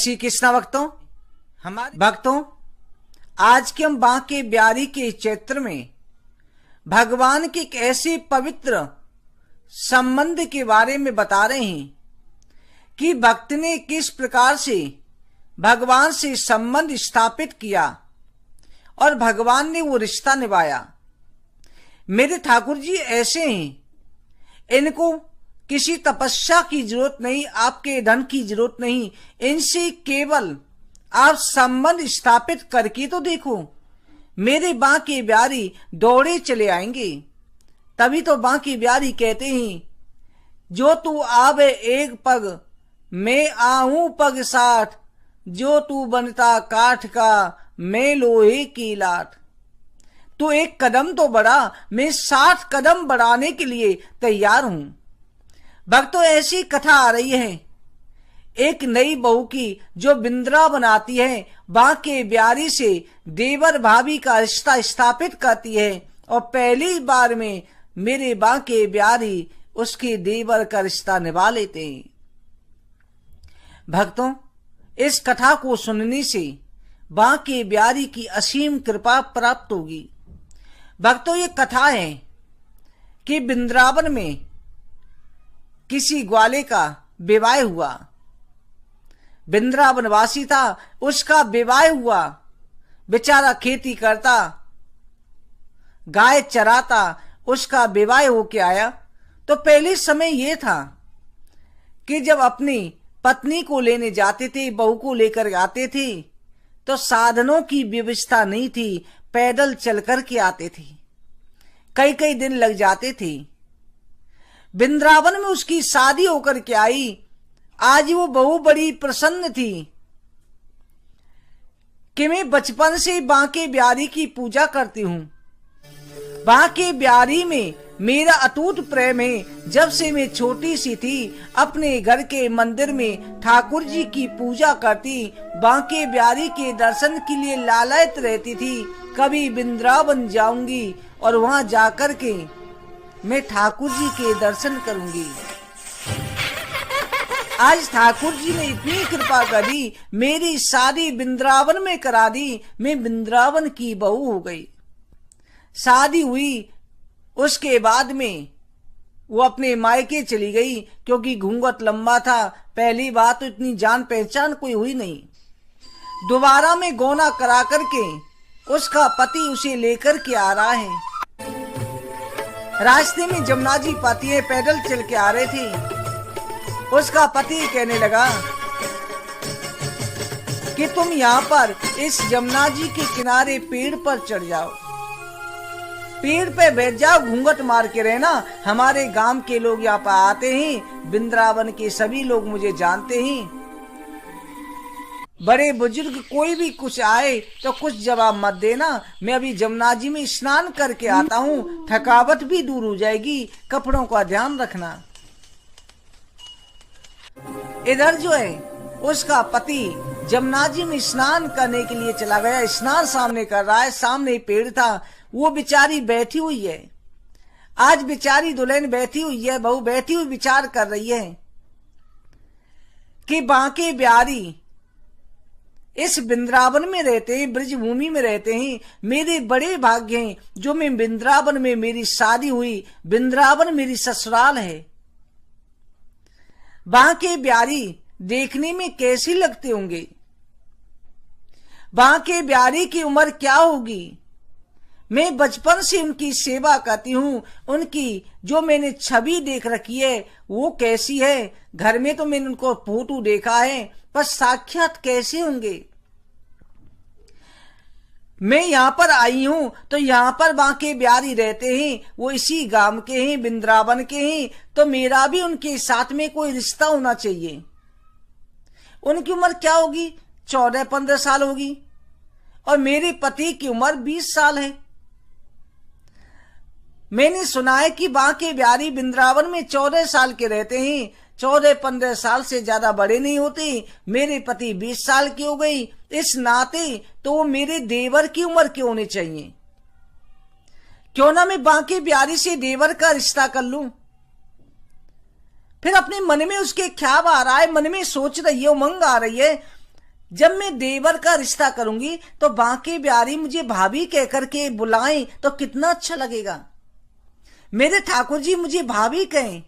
श्री कृष्ण भक्तों, हमारे भक्तों, आज के हम बांके बिहारी के चैत्र में भगवान के एक ऐसे पवित्र संबंध के बारे में बता रहे हैं कि भक्त ने किस प्रकार से भगवान से संबंध स्थापित किया और भगवान ने वो रिश्ता निभाया। मेरे ठाकुर जी ऐसे हैं, इनको किसी तपस्या की जरूरत नहीं, आपके धन की जरूरत नहीं, इनसे केवल आप संबंध स्थापित करके तो देखो, मेरे बांके बिहारी दौड़े चले आएंगे। तभी तो बांके बिहारी कहते हैं, जो तू आवे एक पग मैं आऊं पग साठ, जो तू बनता काठ का मैं लोहे की लाठ। तो एक कदम तो बढ़ा, मैं 60 कदम बढ़ाने के लिए तैयार हूं। भक्तों, ऐसी कथा आ रही है एक नई बहू की जो बिंद्रा बनाती है, बांके बिहारी से देवर भाभी का रिश्ता स्थापित करती है और पहली बार में मेरे बांके बिहारी उसके देवर का रिश्ता निभा लेते हैं। भक्तों, इस कथा को सुनने से बांके बिहारी की असीम कृपा प्राप्त होगी। भक्तों, ये कथा है कि वृंदावन में किसी ग्वाले का विवाह हुआ। वृंदावनवासी था, उसका विवाह हुआ। बेचारा खेती करता, गाय चराता, उसका विवाह होके आया। तो पहले समय यह था कि जब अपनी पत्नी को लेने जाते थे, बहू को लेकर आते थे, तो साधनों की व्यवस्था नहीं थी, पैदल चल कर के आते थे, कई कई दिन लग जाते थे। वृंदावन में उसकी शादी होकर के आई। आज वो बहू बड़ी प्रसन्न थी कि मैं बचपन से बांके बिहारी की पूजा करती हूं। बांके बिहारी में मेरा अटूट प्रेम है। जब से मैं छोटी सी थी, अपने घर के मंदिर में ठाकुर जी की पूजा करती, बांके बिहारी के दर्शन के लिए लालायित रहती थी। कभी वृंदावन जाऊंगी और वहां जाकर के मैं ठाकुर जी के दर्शन करूंगी। आज ठाकुर जी ने इतनी कृपा करी, मेरी शादी वृंदावन में करा दी। मैं वृंदावन की बहू हो गई। शादी हुई, उसके बाद में वो अपने मायके चली गई, क्योंकि घूंघट लंबा था। पहली बात तो इतनी जान पहचान कोई हुई नहीं। दोबारा में गौना करा करके उसका पति उसे लेकर के आ रहा है। रास्ते में जमुना जी पति है, पैदल चल के आ रहे थे। उसका पति कहने लगा कि तुम यहाँ पर इस जमुना जी के किनारे पेड़ पर चढ़ जाओ, पेड़ पे बैठ जाओ, घूंघट मार के रहना। हमारे गांव के लोग यहाँ पर आते हैं, वृंदावन के सभी लोग मुझे जानते हैं। बड़े बुजुर्ग कोई भी कुछ आए तो कुछ जवाब मत देना। मैं अभी जमुना जी में स्नान करके आता हूँ, थकावट भी दूर हो जाएगी, कपड़ों का ध्यान रखना। इधर जो है उसका पति जमुना जी में स्नान करने के लिए चला गया। स्नान सामने कर रहा है, सामने पेड़ था, वो बेचारी बैठी हुई है। आज बेचारी दुल्हन बैठी हुई है, बहू बैठी हुई विचार कर रही है कि बांके बिहारी इस वृंदावन में रहते हैं, ब्रजभूमि में रहते हैं। मेरे बड़े भाग्य हैं जो मैं वृंदावन में मेरी शादी हुई, वृंदावन मेरी ससुराल है। बांके बिहारी देखने में कैसे लगते होंगे, बांके बिहारी की उम्र क्या होगी। मैं बचपन से उनकी सेवा करती हूँ, उनकी जो मैंने छवि देख रखी है वो कैसी है। घर में तो मैंने उनको फोटो देखा है, पर साक्षात कैसे होंगे। मैं यहाँ पर आई हूँ तो यहाँ पर बांके बिहारी रहते हैं, वो इसी गांव के हैं, वृंदावन के हैं, तो मेरा भी उनके साथ में कोई रिश्ता होना चाहिए। उनकी उम्र क्या होगी, 14-15 साल होगी, और मेरे पति की उम्र 20 साल है। मैंने सुना है कि बांके बिहारी वृंदावन में 14 साल के रहते हैं, 14-15 साल से ज्यादा बड़े नहीं होते। मेरे पति 20 साल की हो गई, इस नाते तो वो मेरे देवर की उम्र के होने चाहिए। क्यों ना मैं बांके बिहारी से देवर का रिश्ता कर लूं। फिर अपने मन में उसके ख्याल आ रहा है, मन में सोच रही है, उमंग आ रही है। जब मैं देवर का रिश्ता करूंगी तो बांके बिहारी मुझे भाभी कहकर के बुलाएं तो कितना अच्छा लगेगा। मेरे ठाकुर जी मुझे भाभी कहें।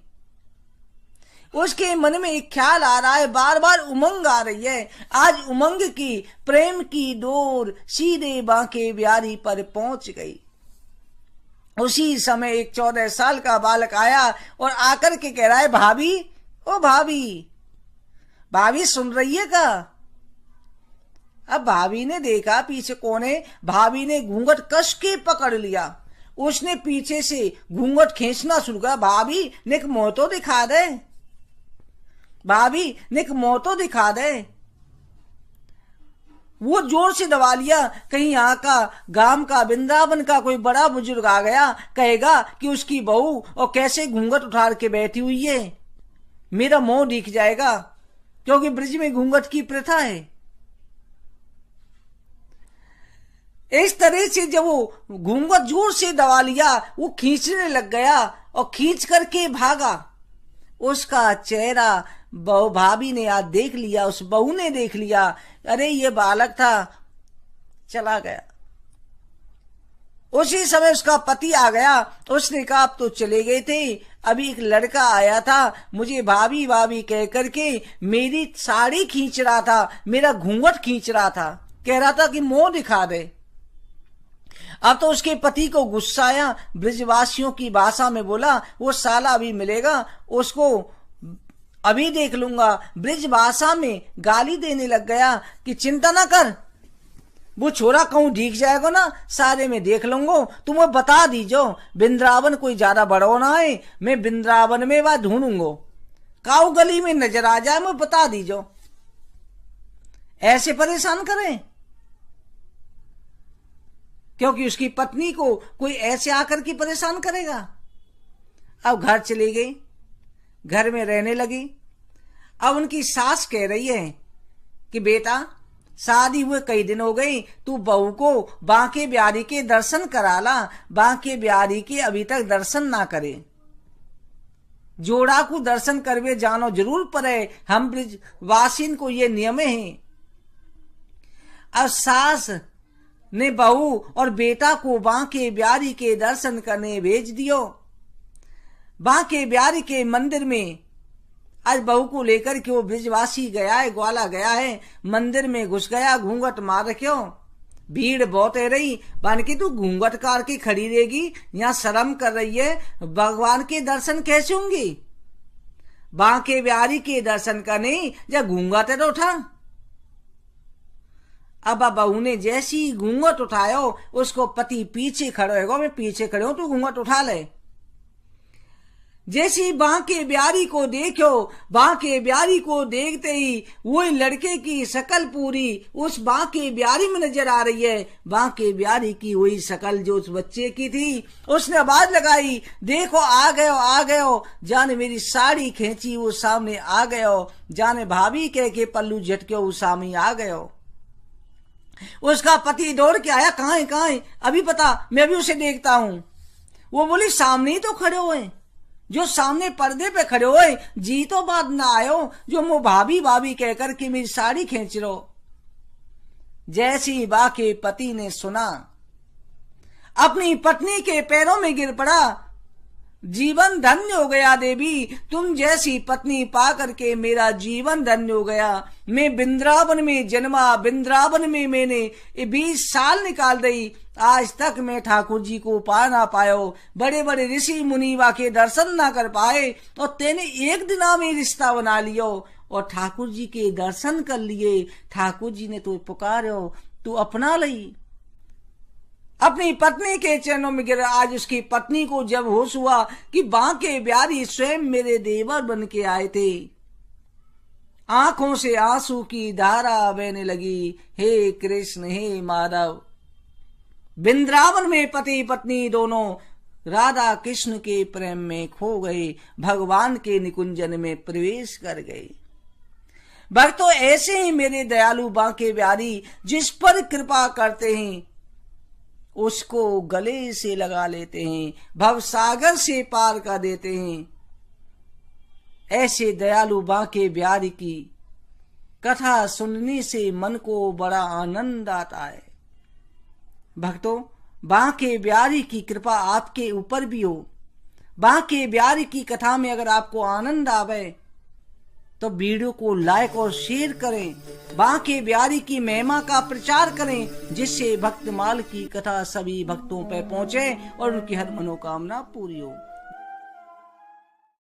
उसके मन में एक ख्याल आ रहा है, बार बार उमंग आ रही है। आज उमंग की प्रेम की डोर सीधे बांके बिहारी पर पहुंच गई। उसी समय एक 14 साल का बालक आया और आकर के कह रहा है, भाभी, ओ भाभी, भाभी सुन रही है का? अब भाभी ने देखा पीछे कौन है। भाभी ने घूंघट कस के पकड़ लिया। उसने पीछे से घूंघट खींचना शुरू किया। भाभी निक मुंह तो दिखा दे, भाभी निक मुंह तो दिखा दे। वो जोर से दबा लिया। कहीं यहाँ का गांव का वृंदावन का कोई बड़ा बुजुर्ग आ गया, कहेगा कि उसकी बहू और कैसे घूंघट उठा के बैठी हुई है, मेरा मुंह दिख जाएगा, क्योंकि ब्रिज में घूंघट की प्रथा है। इस तरह से जब वो घूंघट जोर से दबा लिया, वो खींचने लग गया और खींच करके भागा। उसका चेहरा भाभी ने आज देख लिया, उस बहू ने देख लिया, अरे ये बालक था, चला गया। उसी समय उसका पति आ गया। उसने कहा अब तो चले गए थे, अभी एक लड़का आया था, मुझे भाभी भाभी कह करके मेरी साड़ी खींच रहा था, मेरा घूंघट खींच रहा था, कह रहा था कि मुंह दिखा दे। अब तो उसके पति को गुस्सा आया, ब्रिजवासियों की भाषा में बोला, वो साला अभी मिलेगा, उसको अभी देख लूंगा। ब्रिज भाषा में गाली देने लग गया कि चिंता ना कर, वो छोरा कहूं दिख जाएगा ना, सारे में देख लूंगा, तुम्हें बता दीजो वृंदावन कोई ज्यादा बड़ो ना है, मैं वृंदावन में वह ढूंढूंगो, काऊ गली में नजर आ जाए मैं बता दीजो। ऐसे परेशान करें, क्योंकि उसकी पत्नी को कोई ऐसे आकर के परेशान करेगा। अब घर चली गई, घर में रहने लगी। अब उनकी सास कह रही है कि बेटा शादी हुए कई दिन हो गई, तू बहू को बांके बिहारी के दर्शन करा ला, बांके बिहारी के अभी तक दर्शन ना करे, जोड़ा को दर्शन करवे जानो जरूर पड़े, हम ब्रिजवासीन को ये नियम है। अब सास ने बहू और बेटा को बांके बिहारी के दर्शन करने भेज दियो। बांके बिहारी के मंदिर में आज बहू को लेकर के वो ब्रिजवासी गया है, ग्वाला गया है, मंदिर में घुस गया, घूंघट मार रखो, भीड़ बहुत है रही, बन के तू घूंघट कार के खड़ी रहेगी, यहाँ शर्म कर रही है, भगवान के दर्शन कैसे होंगे? बांके बिहारी के दर्शन करने या घूंघट तो उठा। अब बहू ने जैसी घूंघट उठायो, उसको पति पीछे खड़े होगा, मैं पीछे खड़े हूं, तू घूंघट उठा ले। जैसी बांके बिहारी को देखो, बांके बिहारी को देखते ही वही लड़के की शकल पूरी उस बांके बिहारी में नजर आ रही है। बांके बिहारी की वही शकल जो उस बच्चे की थी। उसने आवाज लगाई, देखो आ गयो, आ गयो, जाने मेरी साड़ी खींची वो सामने आ गयो, जाने भाभी कह के पल्लू झटक्यो वो सामने आ गयो। उसका पति दौड़ के आया, कहाँ है, कहाँ है, अभी पता, मैं भी उसे देखता हूं। वो बोली सामने ही तो खड़े हुए, जो सामने पर्दे पे खड़े हुए, जी तो बात ना आयो, जो मुंह भाभी भाभी कहकर के मेरी साड़ी खींच रो। जैसी बाके पति ने सुना, अपनी पत्नी के पैरों में गिर पड़ा, जीवन धन्य हो गया देवी, तुम जैसी पत्नी पा करके मेरा जीवन धन्य हो गया। मैं वृंदावन में जन्मा, वृंदावन में मैंने 20 साल निकाल दी, आज तक मैं ठाकुर जी को पा ना पायो, बड़े बड़े ऋषि मुनिवा के दर्शन ना कर पाए, और तेने एक दिन में रिश्ता बना लियो और ठाकुर जी के दर्शन कर लिए। ठाकुर जी ने तो पुकारो, तू अपना लई, अपनी पत्नी के चरणों में गिरा। आज उसकी पत्नी को जब होश हुआ कि बांके बिहारी स्वयं मेरे देवर बन के आए थे, आंखों से आंसू की धारा बहने लगी। हे कृष्ण, हे माधव, वृंदावन में पति पत्नी दोनों राधा कृष्ण के प्रेम में खो गए, भगवान के निकुंजन में प्रवेश कर गए। भक्तों, ऐसे ही मेरे दयालु बांके बिहारी जिस पर कृपा करते हैं उसको गले से लगा लेते हैं, भवसागर से पार कर देते हैं। ऐसे दयालु बांके बिहारी की कथा सुनने से मन को बड़ा आनंद आता है। भक्तों, बांके बिहारी की कृपा आपके ऊपर भी हो। बांके बिहारी की कथा में अगर आपको आनंद आवे तो वीडियो को लाइक और शेयर करें। बांके बिहारी की महिमा का प्रचार करें, जिससे भक्तमाल की कथा सभी भक्तों पर पहुंचे और उनकी हर मनोकामना पूरी हो।